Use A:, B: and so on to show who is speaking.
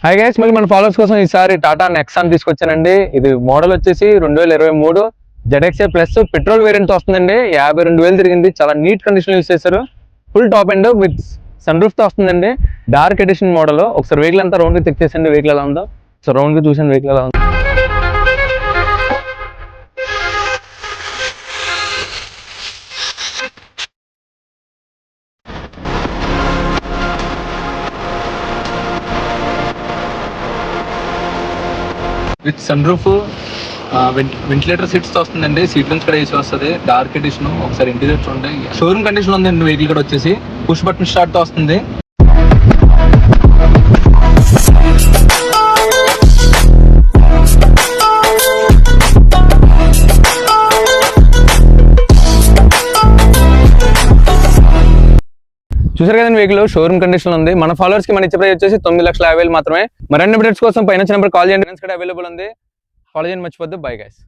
A: Hi guys, మళ్ళీ మన followers కోసం ఈసారి టాటా నెక్సాన్ తీసుకొచ్చానండి. ఇది మోడల్ వచ్చేసి 2023 ZXA ప్లస్ పెట్రోల్ వేరియంట్ వస్తుందండి. 52,000 తిరిగింది. చాలా నీట్ కండిషన్ యూస్ చేశారు. Full top end with sunroof తో వస్తుందండి. Dark edition model. ఒకసారి వెహికల్ అంతా రౌండ్ గా చెక్ చేసండి, వెహికల్ ఎలా ఉందో. సో రౌండ్ గా చూసాను వెహికల్ ఎలా ఉందో. With sunroof, ventilator seats తో వస్తుందండి. సీట్ నుంచి కూడా ఏసీ వస్తుంది. Dark edition. ఒకసారి ఇంటీరియర్ చూడండి. షోరూమ్ కండిషన్ ఉందండి. వెహికల్ కూడా వచ్చేసి పుష్ బటన్ స్టార్ట్ తో వస్తుంది. చూసారు కదండి, వెహికల్ షోరూమ్ కండిషన్ ఉంది. మన ఫాలోవర్స్ కి మన ఇచ్చే ప్రైస్ వచ్చేసి 9,50,000 మాత్రమే. మరిన్ని అప్డేట్స్ కోసం పైన నెంబర్ కాల్ చేయండి. ఫ్రెండ్స్ కూడా అవైలబుల్ ఉంది. కాల్ చేయండి, మర్చిపోద్దు. Bye guys.